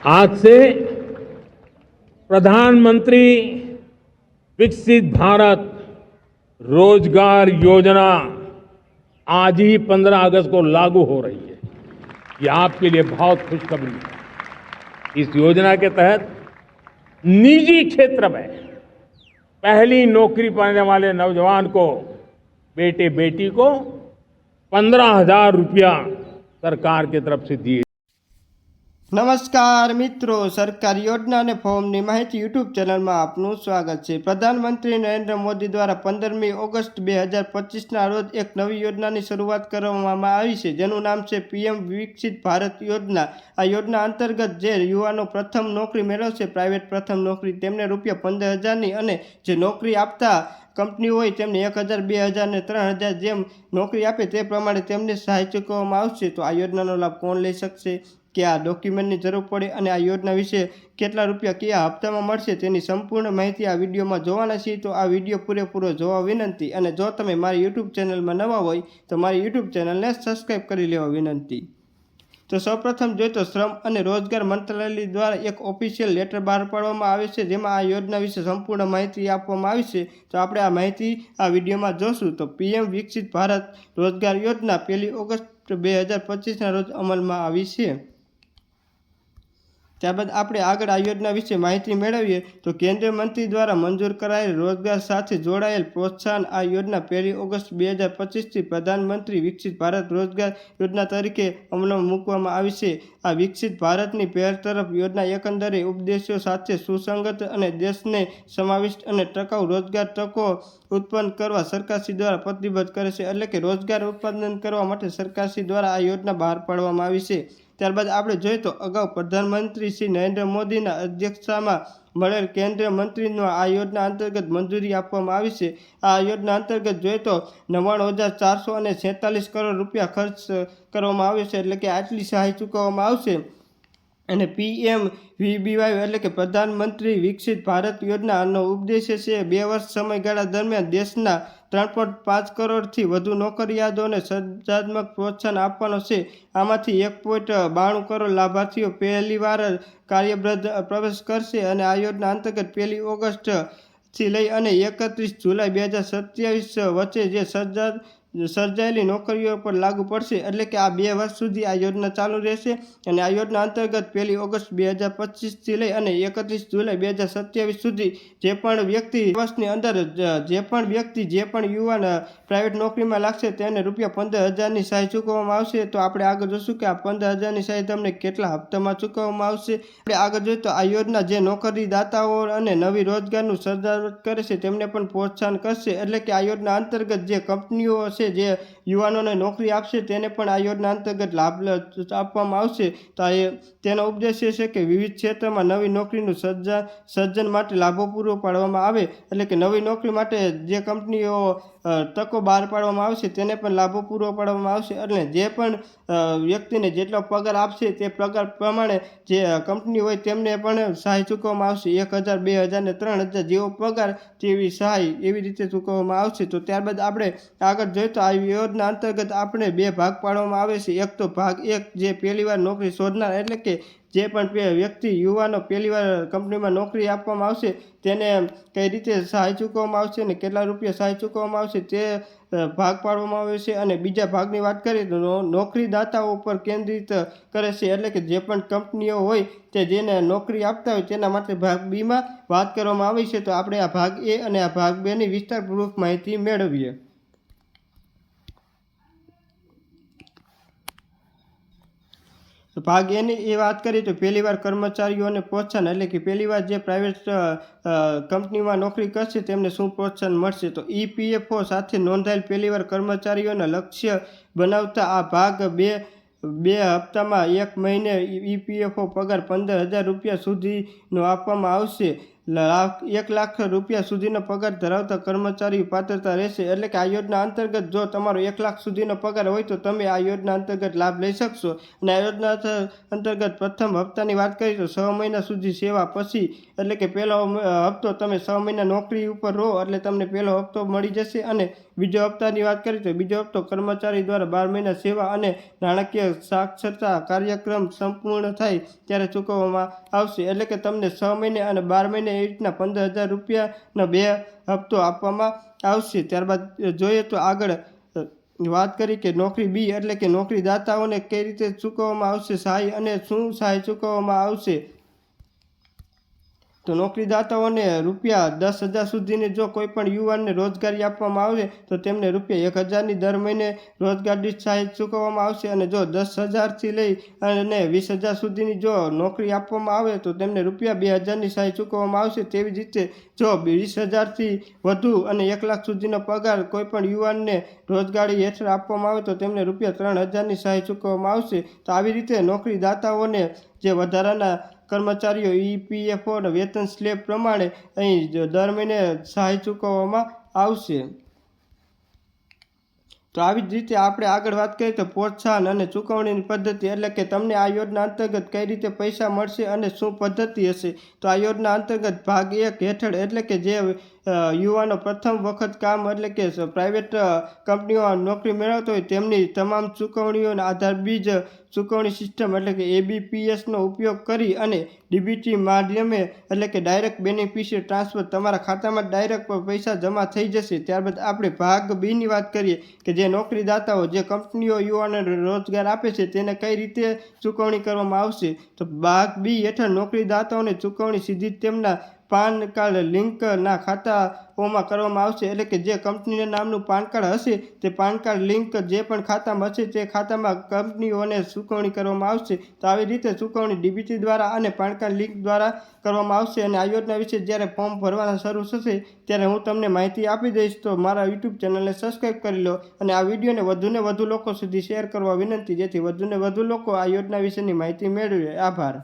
आज से प्रधानमंत्री विकसित भारत रोजगार योजना आज ही 15 अगस्त को लागू हो रही है। ये आपके लिए बहुत खुशखबरी है। इस योजना के तहत निजी क्षेत्र में पहली नौकरी पाने वाले नौजवान को बेटे बेटी को 15,000 रुपया सरकार की तरफ से दिए। नमस्कार मित्रों, सरकारी योजना અને ફોર્મની માહિતી યુટ્યુબ ચેનલમાં આપનું સ્વાગત છે। પ્રધાનમંત્રી નરેન્દ્ર મોદી દ્વારા 15મી ઓગસ્ટ 2025ના રોજ એક નવી યોજનાની શરૂઆત કરવામાં આવી છે, જેનું નામ છે પીએમ વિકસિત ભારત યોજના। આ યોજના અંતર્ગત જે યુવાનો પ્રથમ નોકરી મેળવશે, પ્રાઇવેટ પ્રથમ નોકરી, તેમને રૂપિયા 15,000ની અને જે નોકરી આપતા કંપની હોય તેમને 1,000, 2,000 ને 3,000 જેમ નોકરી આપે તે પ્રમાણે તેમને સહાય ચૂકવવામાં આવશે। તો આ યોજનાનો લાભ કોણ લઈ શકશે, કયા ડોક્યુમેન્ટની જરૂર પડે અને આ યોજના વિશે કેટલા રૂપિયા કયા હપ્તામાં મળશે તેની સંપૂર્ણ માહિતી આ વિડીયોમાં જોવાના છીએ। તો આ વિડીયો પૂરેપૂરો જોવા વિનંતી, અને જો તમે મારી યુટ્યુબ ચેનલમાં નવા હોય તો મારી યુટ્યુબ ચેનલને સબસ્ક્રાઈબ કરી લેવા વિનંતી। તો સૌપ્રથમ જોઈએ તો શ્રમ અને રોજગાર મંત્રાલય દ્વારા એક ઓફિશિયલ લેટર બહાર પાડવામાં આવે છે, જેમાં આ યોજના વિશે સંપૂર્ણ માહિતી આપવામાં આવી છે। તો આપણે આ માહિતી આ વિડીયોમાં જોશું। તો પીએમ વિકસિત ભારત રોજગાર યોજના 1 ઓગસ્ટ 2025ના રોજ અમલમાં આવી છે। ત્યારબાદ આપણે આગળ આ યોજના વિશે માહિતી મેળવીએ તો કેન્દ્રીય મંત્રી દ્વારા મંજૂર કરાયેલ રોજગાર સાથે જોડાયેલ પ્રોત્સાહન આ યોજના 1 ઓગસ્ટ 2025થી પ્રધાનમંત્રી વિકસિત ભારત રોજગાર યોજના તરીકે અમલમાં મૂકવામાં આવી છે। આ વિકસિત ભારતની પહેલ તરફ યોજના એકંદરે ઉદ્દેશ્યો સાથે સુસંગત અને દેશને સમાવિષ્ટ અને ટકાઉ રોજગાર તકો ઉત્પન્ન કરવા સરકારશ્રી દ્વારા પ્રતિબદ્ધ કરે છે, એટલે કે રોજગાર ઉત્પાદન કરવા માટે સરકારશ્રી દ્વારા આ યોજના બહાર પાડવામાં આવી છે। ત્યારબાદ આપણે જોઈએ તો અગાઉ પ્રધાનમંત્રી શ્રી નરેન્દ્ર મોદીના અધ્યક્ષતામાં મળેલ કેન્દ્રીય મંત્રીનો આ યોજના અંતર્ગત મંજૂરી આપવામાં આવી છે। આ યોજના અંતર્ગત જોઈએ તો 99,446 કરોડ રૂપિયા ખર્ચ કરવામાં આવ્યો છે, એટલે કે આટલી સહાય ચૂકવવામાં આવશે। અને PMVBY એટલે કે પ્રધાનમંત્રી વિકસિત ભારત યોજનાનો ઉદ્દેશ્ય છે 2 વર્ષ સમયગાળા દરમિયાન દેશના 3.5 કરોડથી વધુ નોકરિયાતોને સર્જનાત્મક પ્રોત્સાહન આપવાનો છે। આમાંથી 1.92 કરોડ લાભાર્થીઓ પહેલીવાર કાર્યબદ્ધ પ્રવેશ કરશે, અને આ યોજના અંતર્ગત 1 ઓગસ્ટથી લઈ અને 31 જુલાઈ 2027 વચ્ચે જે સર્જાયેલી નોકરીઓ પર લાગુ પડશે, એટલે કે આ 2 વર્ષ સુધી આ યોજના ચાલુ રહેશે। અને આ યોજના અંતર્ગત 1 ઓગસ્ટ 2025થી લઈ અને 31 જુલાઈ 2027 સુધી જે પણ વ્યક્તિ વર્ષની અંદર જે પણ યુવાન પ્રાઇવેટ નોકરીમાં લાગશે તેને રૂપિયા 15,000ની સહાય ચૂકવવામાં આવશે। તો આપણે આગળ જોશું કે આ 15,000ની સહાય તમને કેટલા હપ્તામાં ચૂકવવામાં આવશે। આપણે આગળ જોઈએ તો આ યોજના જે નોકરીદાતાઓ અને નવી રોજગારનું સર્જન કરે છે તેમને પણ પ્રોત્સાહન કરશે, એટલે કે આ યોજના અંતર્ગત જે કંપનીઓ છે જે યુવાનોને નોકરી આપશે તેને પણ આ યોજના અંતર્ગત લાભ આપવામાં આવશે। તો તેનો ઉદ્દેશ્ય છે કે વિવિધ ક્ષેત્રમાં નવી નોકરીનું સર્જન માટે લાભો પૂરો પાડવામાં આવે, એટલે કે નવી નોકરી માટે જે કંપનીઓ તકો બહાર પાડવામાં આવશે તેને પણ લાભો પૂરો પાડવામાં આવશે। અને જે પણ વ્યક્તિને જેટલો પગાર આપશે તે પગાર પ્રમાણે જે કંપની હોય તેમને પણ સહાય ચૂકવવામાં આવશે। 1,000, 2,000 ને 3,000 જેવો પગાર તેવી સહાય એવી રીતે ચૂકવવામાં આવશે। તો ત્યારબાદ આપણે આગળ જોઈએ તો આ યોજના અંતર્ગત આપણે 2 ભાગ પાડવામાં આવે છે। એક તો ભાગ 1 જે પહેલીવાર નોકરી શોધનાર, એટલે કે જે પણ વ્યક્તિ યુવાનો પહેલીવાર કંપનીમાં નોકરી આપવામાં આવશે તેને કઈ રીતે સહાય ચૂકવવામાં આવશે અને કેટલા રૂપિયા સહાય ચૂકવવામાં આવશે તે ભાગ પાડવામાં આવે છે। અને બીજા ભાગની વાત કરીએ તો નોકરીદાતાઓ પર કેન્દ્રિત કરે છે, એટલે કે જે પણ કંપનીઓ હોય તે જેને નોકરી આપતા હોય તેના માટે ભાગ બીમાં વાત કરવામાં આવી છે। તો આપણે આ ભાગ એ અને આ ભાગ બેની વિસ્તારપૂર્વક માહિતી મેળવીએ। તો ભાગ એની એ વાત કરીએ તો પહેલીવાર કર્મચારીઓને પ્રોત્સાહન, એટલે કે પહેલીવાર જે પ્રાઇવેટ કંપનીમાં નોકરી કરશે તેમને શું પ્રોત્સાહન મળશે। તો EPFO સાથે નોંધાયેલ પહેલીવાર કર્મચારીઓને લક્ષ્ય બનાવતા આ ભાગ બે હપ્તામાં 1 મહિને EPFO પગાર 15,000 રૂપિયા સુધીનો આપવામાં આવશે। 1,00,000 રૂપિયા સુધીનો પગાર ધરાવતા કર્મચારીઓ પાત્રતા રહેશે. એટલે કે આ યોજના અંતર્ગત જો તમારો 1,00,000 સુધીનો પગાર હોય તો તમે આ યોજના અંતર્ગત લાભ લઈ શકશો. અને આ યોજના અંતર્ગત પ્રથમ હપ્તાની વાત કરીએ તો 6 મહિના સુધી સેવા પછી એટલે કે પહેલો હપ્તો તમે 6 મહિના નોકરી ઉપર રહો એટલે તમને પહેલો હપ્તો મળી જશે. અને બીજો હપ્તાની વાત કરીએ તો બીજો હપ્તો કર્મચારી દ્વારા 12 મહિના સેવા અને નાણાકીય સાક્ષરતા કાર્યક્રમ સંપૂર્ણ થાય ત્યારે ચૂકવવામાં આવશે. એટલે કે તમને 6 મહિને અને 12 મહિને એ રીતના 15,000 રૂપિયાના 2 હપ્તો આપવામાં આવશે. ત્યારબાદ જોઈએ તો આગળ વાત કરી કે નોકરી બી એટલે કે નોકરીદાતાઓને કઈ રીતે ચૂકવવામાં આવશે સહાય અને શું સહાય ચૂકવવામાં આવશે. તો નોકરીદાતાઓને રૂપિયા 10,000 સુધીની જો કોઈ પણ યુવાનને રોજગારી આપવામાં આવે તો તેમને રૂપિયા 1,000ની દર મહિને રોજગાર દીઠ સહાય ચૂકવવામાં આવશે. અને જો 10,000થી લઈ અને 20,000 સુધીની જો નોકરી આપવામાં આવે તો તેમને રૂપિયા 2,000ની સહાય ચૂકવવામાં આવશે. તેવી જ રીતે જો 20,000થી વધુ અને 1,00,000 સુધીનો પગાર કોઈ પણ યુવાનને રોજગારી હેઠળ આપવામાં આવે તો તેમને રૂપિયા 3,000ની સહાય ચૂકવવામાં આવશે. તો આવી રીતે નોકરીદાતાઓને જે વધારાના કર્મચારીઓ EPFO અને વેતન સ્લેબ પ્રમાણે અહીં દર મહિને સહાય ચૂકવવામાં આવશે. તો આવી જ રીતે આપણે આગળ વાત કરીએ તો પ્રોત્સાહન અને ચૂકવણીની પદ્ધતિ એટલે કે તમને આ યોજના અંતર્ગત કઈ રીતે પૈસા મળશે અને શું પદ્ધતિ હશે. તો આ યોજના અંતર્ગત ભાગ 1 હેઠળ એટલે કે જે યુવાનો પ્રથમ વખત કામ એટલે કે પ્રાઇવેટ કંપનીઓમાં નોકરી મેળવતો હોય તેમની તમામ ચૂકવણીઓના આધાર બીજ ચૂકવણી સિસ્ટમ એટલે કે ABPSનો ઉપયોગ કરી અને DBT માધ્યમે એટલે કે ડાયરેક્ટ બેનિફિશિયરી ટ્રાન્સફર તમારા ખાતામાં ડાયરેક્ટ પૈસા જમા થઈ જશે. ત્યારબાદ આપણે ભાગ બીની વાત કરીએ કે જે નોકરીદાતાઓ જે કંપનીઓ યુવાનોને રોજગાર આપે છે તેને કઈ રીતે ચૂકવણી કરવામાં આવશે. તો ભાગ બી હેઠળ નોકરીદાતાઓને ચૂકવણી સીધી તેમના પાન કાર્ડ લિંકના ખાતાઓમાં કરવામાં આવશે. એટલે કે જે કંપનીના નામનું પાન કાર્ડ હશે તે પાન કાર્ડ લિંક જે પણ ખાતામાં હશે તે ખાતામાં કંપનીઓને ચૂકવણી કરવામાં આવશે. તો આવી રીતે ચૂકવણી DBT દ્વારા અને પાન કાર્ડ લિંક દ્વારા કરવામાં આવશે. અને આ યોજના વિશે જ્યારે ફોર્મ ભરવાના શરૂ થશે ત્યારે હું તમને માહિતી આપી દઈશ. તો મારા YouTube ચેનલને સબસ્ક્રાઈબ કરી લો અને આ વિડીયોને વધુને વધુ લોકો સુધી શેર કરવા વિનંતી જેથી વધુને વધુ લોકો આ યોજના વિશેની માહિતી મેળવે. આભાર.